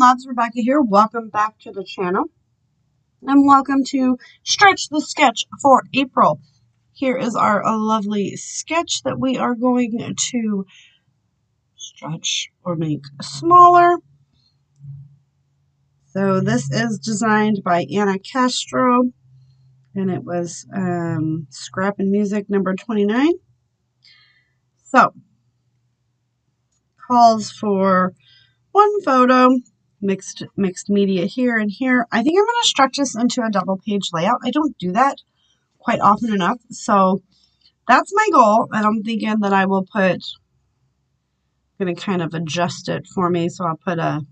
Loves, Rebecca here. Welcome back to the channel and welcome to Stretch the Sketch for April. Here is our lovely sketch that we are going to stretch or make smaller. So this is designed by Anna Castro and it was Scrap and Music number 29. So calls for one photo, mixed media here and here. I think I'm going to stretch this into a double page layout. I don't do that quite often enough, so that's my goal. And I'm thinking that I will put, I'm going to kind of adjust it for me, so I'll put a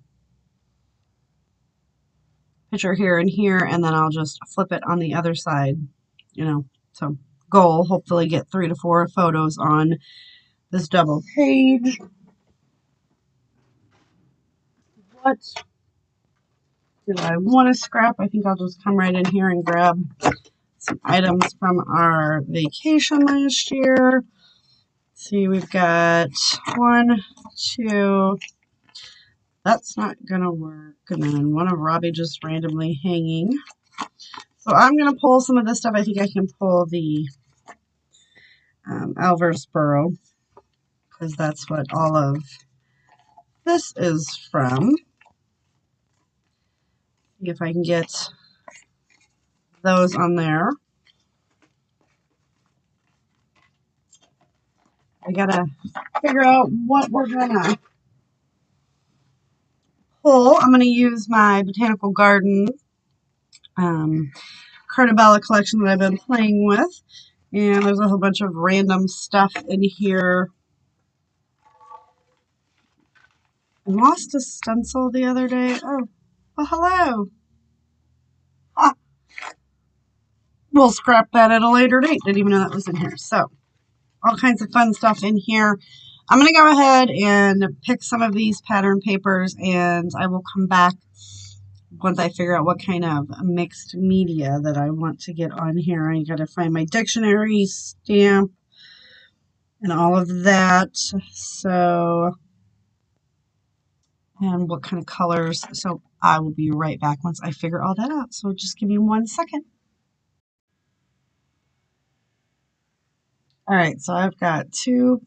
picture here and here, and then I'll just flip it on the other side, so goal, hopefully get 3 to 4 photos on this double page. What do I want to scrap? I think I'll just come right in here and grab some items from our vacation last year. See, we've got 1, 2. That's not gonna work. And then one of Robbie just randomly hanging. So I'm gonna pull some of this stuff. I think I can pull the Alversboro because that's what all of this is from. See if I can get those on there. I gotta figure out what we're gonna pull. I'm gonna use my Botanical Garden Cartabella collection that I've been playing with. And there's a whole bunch of random stuff in here. I lost a stencil the other day. Oh, well, hello. Ah, we'll scrap that at a later date. Didn't even know that was in here. So, all kinds of fun stuff in here. I'm going to go ahead and pick some of these pattern papers, and I will come back once I figure out what kind of mixed media that I want to get on here. I got to find my dictionary stamp and all of that. So, and what kind of colors. So I will be right back once I figure all that out. So just give me 1 second. All right, so I've got 2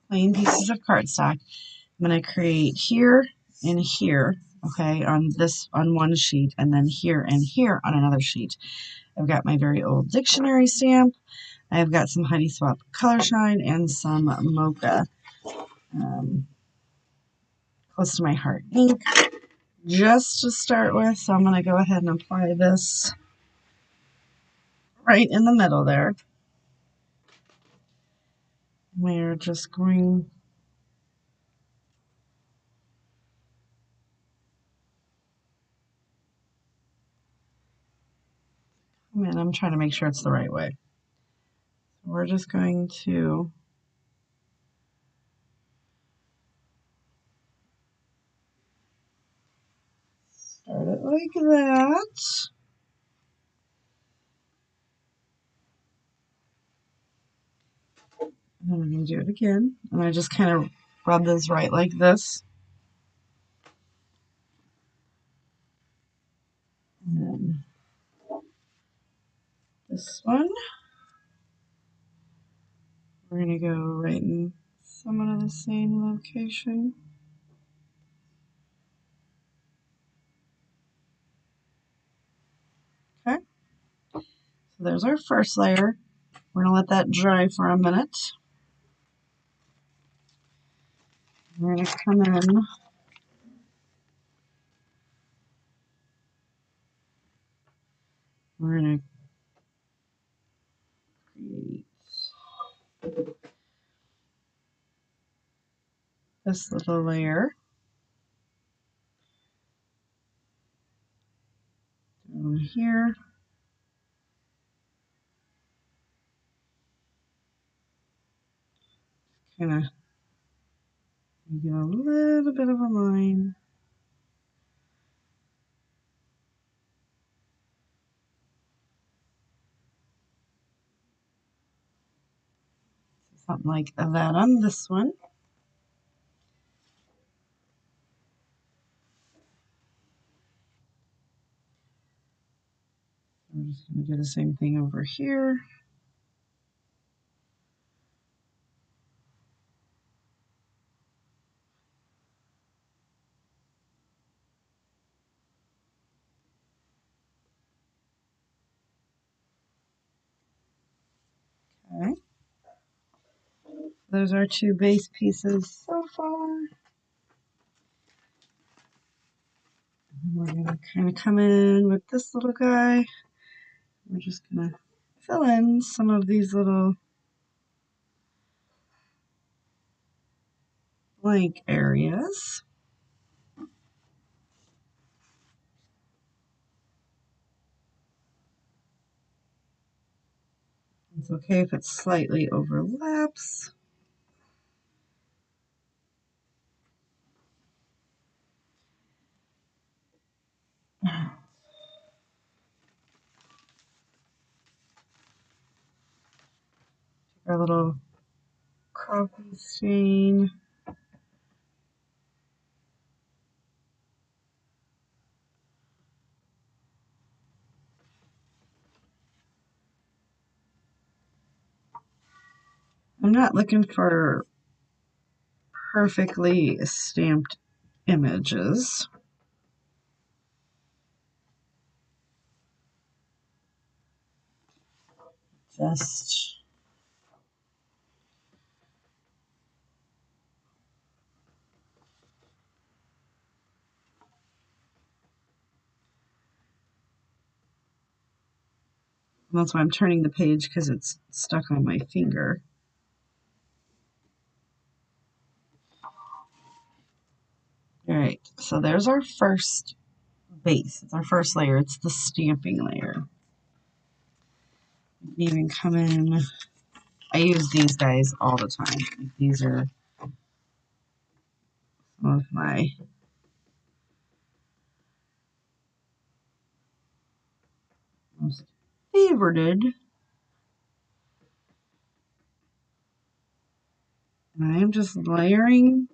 plain pieces of cardstock. I'm going to create here and here, okay, on one sheet, and then here and here on another sheet. I've got my very old dictionary stamp. I've got some Heidi Swapp Color Shine and some Mocha Close to My Heart ink just to start with. So I'm going to go ahead and apply this right in the middle there. We're just going I'm trying to make sure it's the right way. We're just going to start it like that. And then we're going to do it again. And I just kind of rub this right like this. And then this one, we're going to go right in somewhat of the same location. Okay. So there's our first layer. We're going to let that dry for a minute. We're going to come in we're going to create this little layer down here. Kind of get a little bit of a line. Something like that on this one. I'm just going to do the same thing over here. Okay. Those are two base pieces so far. We're going to kind of come in with this little guy. We're just going to fill in some of these little blank areas. It's okay if it slightly overlaps. Our little coffee stain. I'm not looking for perfectly stamped images. Just that's why I'm turning the page, because it's stuck on my finger. All right, so there's our first base. It's our first layer. It's the stamping layer. You can even come in. I use these guys all the time. These are some of my most favorited. And I am just layering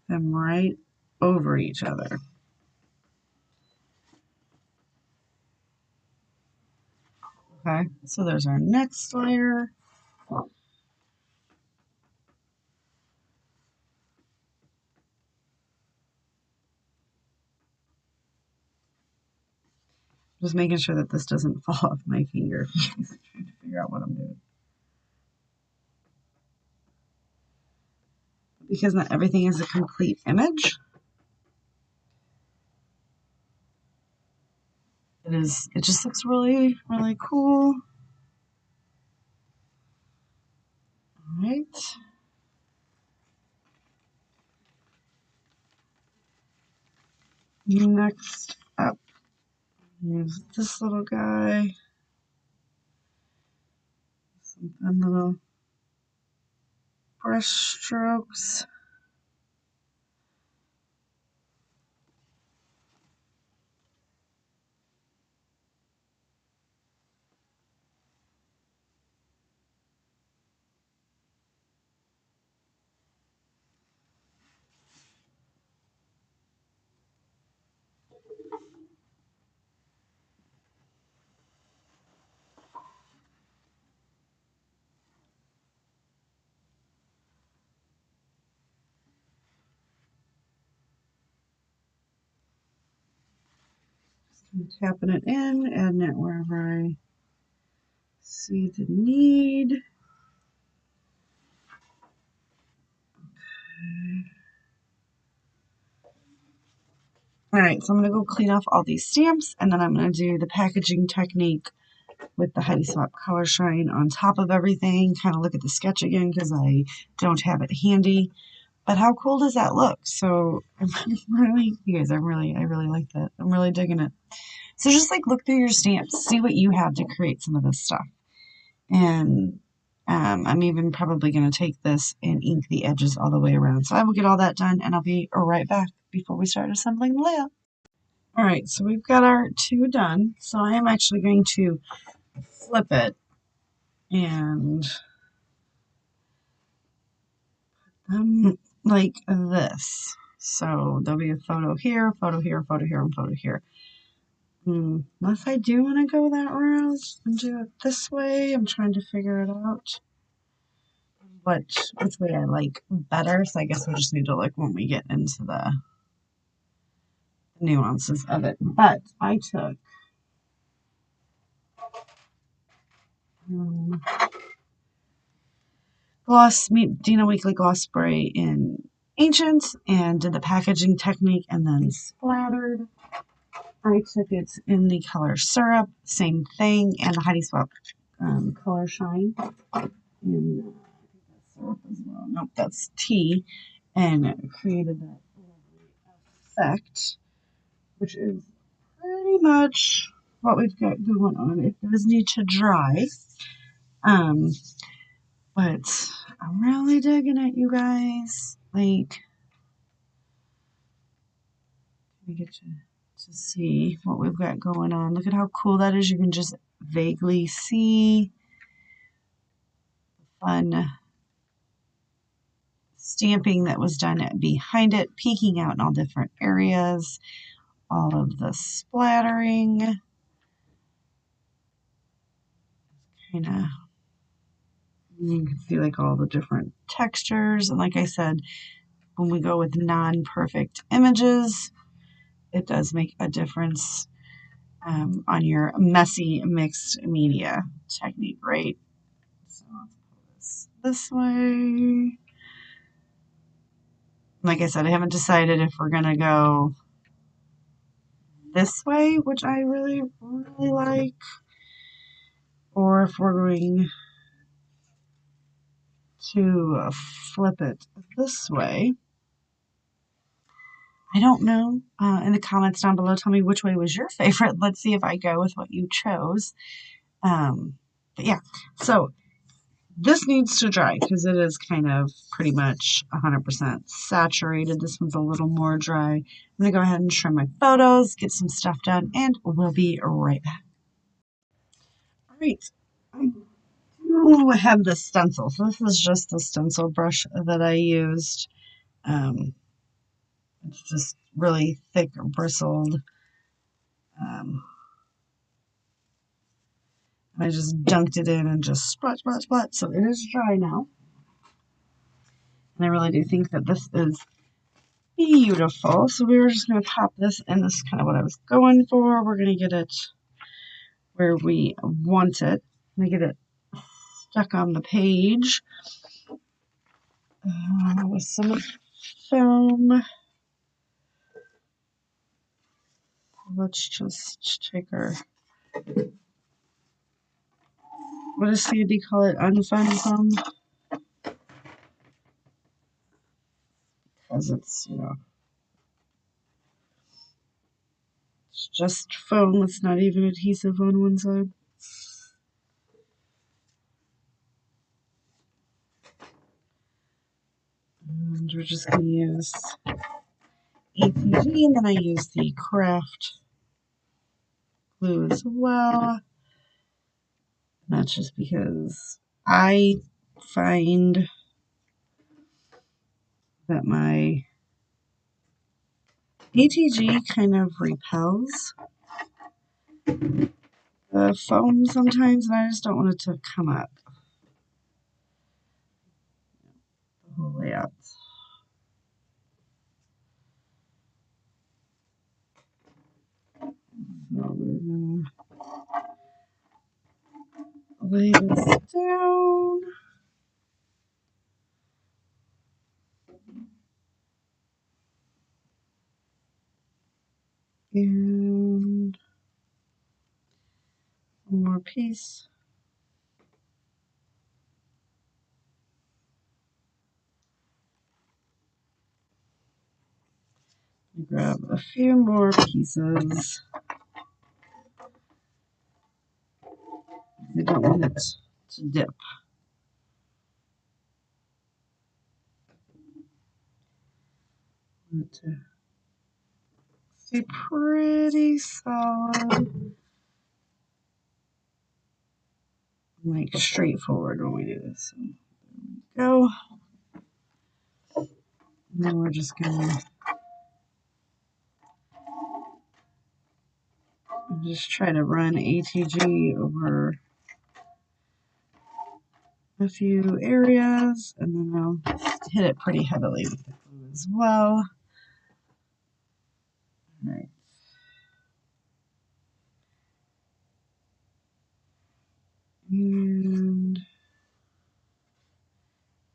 them right over each other. Okay, so there's our next layer. Just making sure that this doesn't fall off my finger. Trying to figure out what I'm doing. Because not everything is a complete image. It just looks really, really cool. All right. Next up, use this little guy. Some fun little brush strokes. Just tapping it in, adding it wherever I see the need. All right, so I'm going to go clean off all these stamps, and then I'm going to do the packaging technique with the Heidi Swapp Color Shine on top of everything. Kind of look at the sketch again because I don't have it handy. But how cool does that look? So I'm really, you guys, I really like that. I'm really digging it. So just like look through your stamps, see what you have to create some of this stuff. And I'm even probably going to take this and ink the edges all the way around. So I will get all that done, and I'll be right back before we start assembling the layout. All right, so we've got our two done. So I am actually going to flip it and like this. So there'll be a photo here, photo here, photo here, and photo here. Unless I do want to go that route and do it this way, I'm trying to figure it out. Which way I like better, so I guess we'll just need to look when we get into the nuances of it. But I took Dina Weekly Gloss Spray in Ancient and did the packaging technique and then splattered. I took it in the color Syrup, same thing, and the Heidi Swap Color Shine in syrup as well. Nope, that's tea, and created that effect, which is pretty much what we've got going on. It does need to dry, but I'm really digging it, you guys. Like, let me get you to see what we've got going on. Look at how cool that is. You can just vaguely see the fun stamping that was done behind it, peeking out in all different areas, all of the splattering. Kind of, you can see like all the different textures. And like I said, when we go with non-perfect images, it does make a difference on your messy mixed media technique, right? So let's put this way. Like I said, I haven't decided if we're gonna go this way, which I really, really like, or if we're going to flip it this way. I don't know. In the comments down below, tell me which way was your favorite. Let's see if I go with what you chose. But yeah, so this needs to dry because it is kind of pretty much 100% saturated. This one's a little more dry. I'm going to go ahead and trim my photos, get some stuff done, and we'll be right back. All right. I do have the stencil. So this is just the stencil brush that I used. It's just really thick, bristled. I just dunked it in and just splat, splat, splat. So it is dry now. And I really do think that this is beautiful. So we were just going to pop this in. This is kind of what I was going for. We're going to get it where we want it. I'm going to get it stuck on the page with some foam. Let's just take our, what does Sandy call it? Unfun foam? Because it's, it's just foam. It's not even adhesive on one side. And we're just going to use ATG, and then I use the craft glue as well. And that's just because I find that my ATG kind of repels the foam sometimes, and I just don't want it to come up the whole way up. So we're going to lay this down. And one more piece. Grab a few more pieces. I don't want it to dip. I want it to stay pretty solid. Like straightforward when we do this. So, there we go. And then we're just just try to run ATG over a few areas, and then I'll hit it pretty heavily with the glue as well. All right. And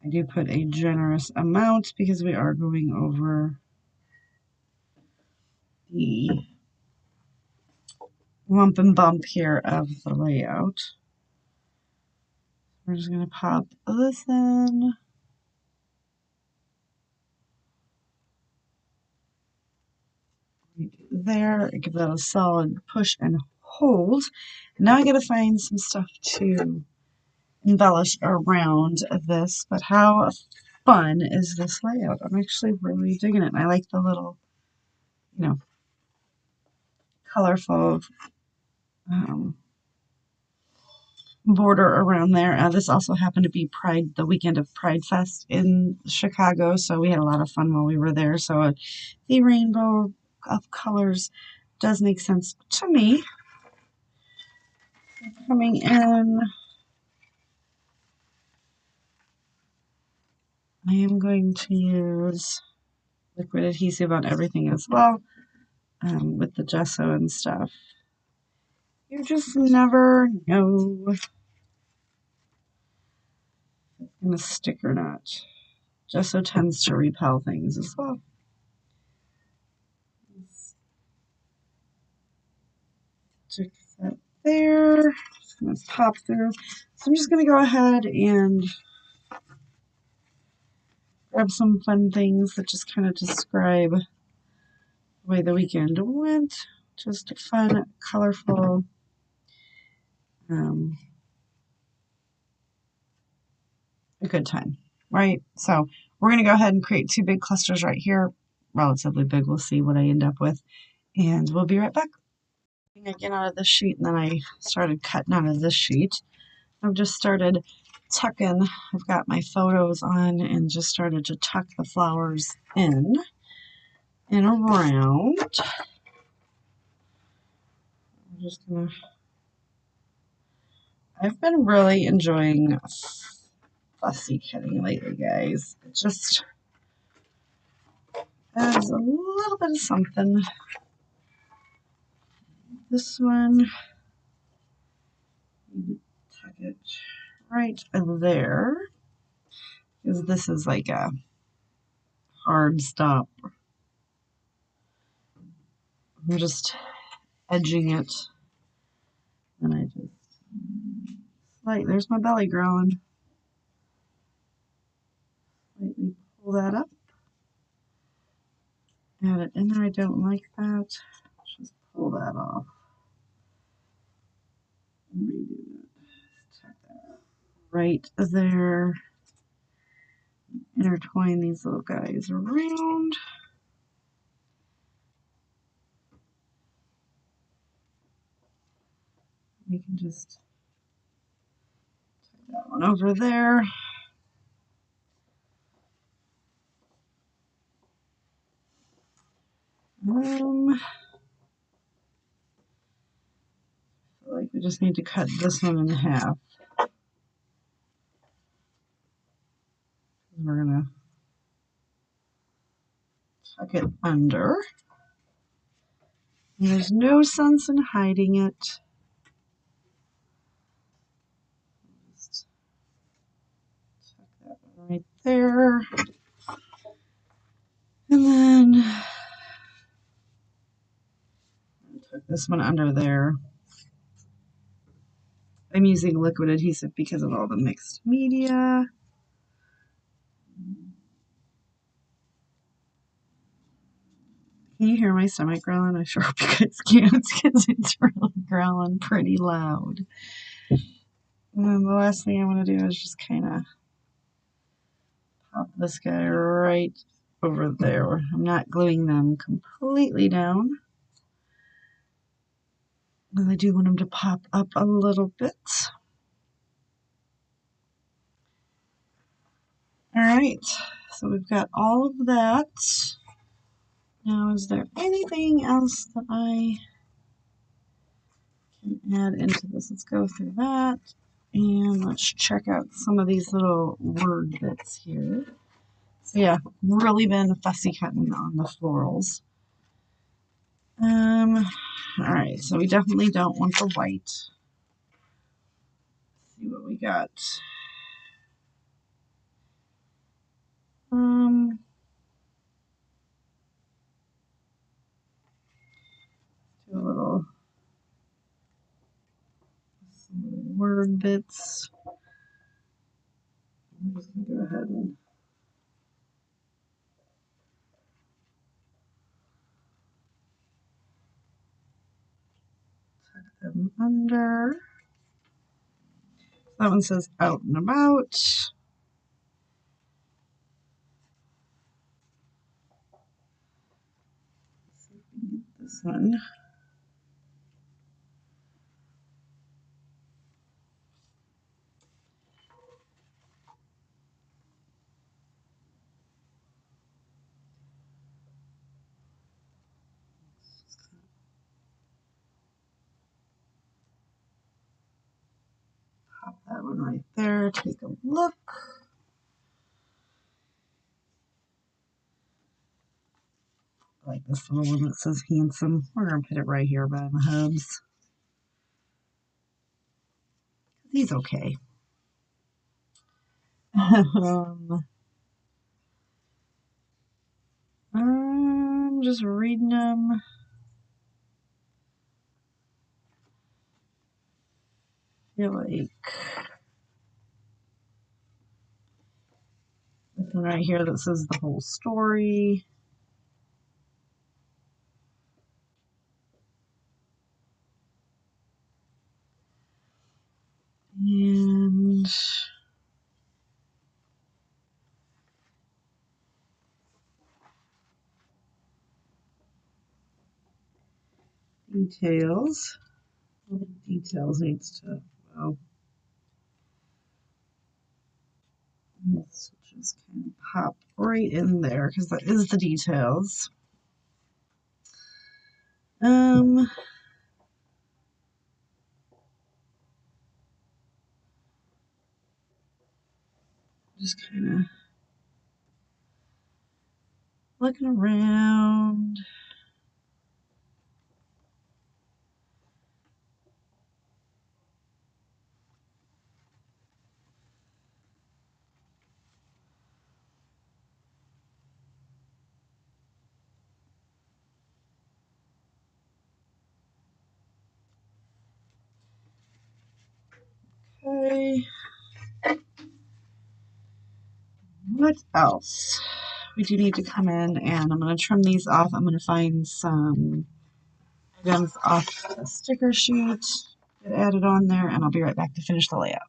I do put a generous amount because we are going over the lump and bump here of the layout. We're just going to pop this in. Right there, give that a solid push and hold. And now I got to find some stuff to embellish around this, but how fun is this layout? I'm actually really digging it. And I like the little, you know, colorful border around there. This also happened to be the weekend of Pride Fest in Chicago, so we had a lot of fun while we were there. So the rainbow of colors does make sense to me. Coming in, I am going to use liquid adhesive on everything as well, with the gesso and stuff. You just never know if it's going to stick or not. Gesso tends to repel things as well. Stick that there. Just going to pop through. So I'm just going to go ahead and grab some fun things that just kind of describe the way the weekend went. Just a fun, colorful, a good time, right? So we're going to go ahead and create 2 big clusters right here. Relatively big. We'll see what I end up with. And we'll be right back. Again out of this sheet, and then I started cutting out of this sheet. I've just started tucking. I've got my photos on and just started to tuck the flowers in and around. I'm just gonna. I've been really enjoying fussy cutting lately, guys. It just adds a little bit of something. This one, tuck it right there, because this is like a hard stop. I'm just edging it, and I just there's my belly growing. Slightly pull that up. Add it in there. I don't like that. Just pull that off. And redo that. Tuck that right there. Intertwine these little guys around. We can just tuck that one over there. I feel like we just need to cut this one in half. We're gonna tuck it under. And there's no sense in hiding it. Just tuck that one right there. And then tuck this one under there. I'm using liquid adhesive because of all the mixed media. Can you hear my stomach growling? I sure hope you guys can't, because it's really growling pretty loud. And then the last thing I want to do is just kind of pop this guy right over there. I'm not gluing them completely down, but I do want them to pop up a little bit. All right, so we've got all of that. Now, is there anything else that I add into this. Let's go through that. And let's check out some of these little word bits here. So yeah, really been fussy cutting on the florals. Alright, so we definitely don't want the white. Let's see what we got. Do a little word bits. I'm just going to go ahead and tuck them under. That one says out and about. Let's see if we can get this one. Pop that one right there. Take a look. I like this little one that says handsome. We're going to put it right here by my hubs. He's okay. I'm just reading them. I feel like this one right here that says the whole story. And details. All the details needs to, well, let's just kind of pop right in there because that is the details. Just kind of looking around. Okay. What else? We do need to come in and I'm going to trim these off. I'm going to find some items off the sticker sheet, get added on there, and I'll be right back to finish the layout.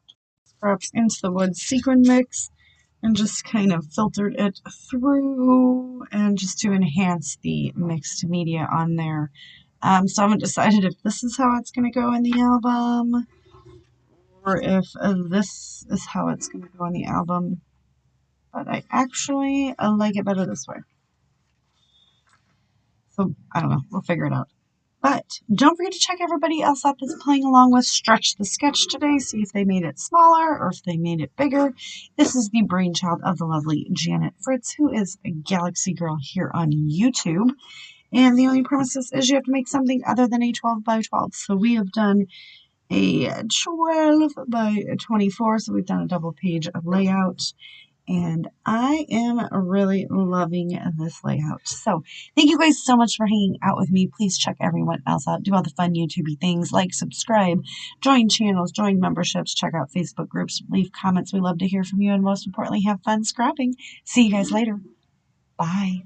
Scraps into the wood sequin mix and just kind of filtered it through and just to enhance the mixed media on there. So I haven't decided if this is how it's going to go in the album or if this is how it's going to go in the album. But I actually like it better this way. So I don't know. We'll figure it out. But don't forget to check everybody else out that's playing along with Stretch the Sketch today. See if they made it smaller or if they made it bigger. This is the brainchild of the lovely Janet Fritz, who is a Galaxy Girl here on YouTube. And the only premises is you have to make something other than a 12 by 12. So we have done a 12 by 24. So we've done a double page of layout. And I am really loving this layout. So thank you guys so much for hanging out with me. Please check everyone else out. Do all the fun YouTubey things like subscribe, join channels, join memberships, check out Facebook groups, leave comments. We love to hear from you. And most importantly, have fun scrapping. See you guys later. Bye.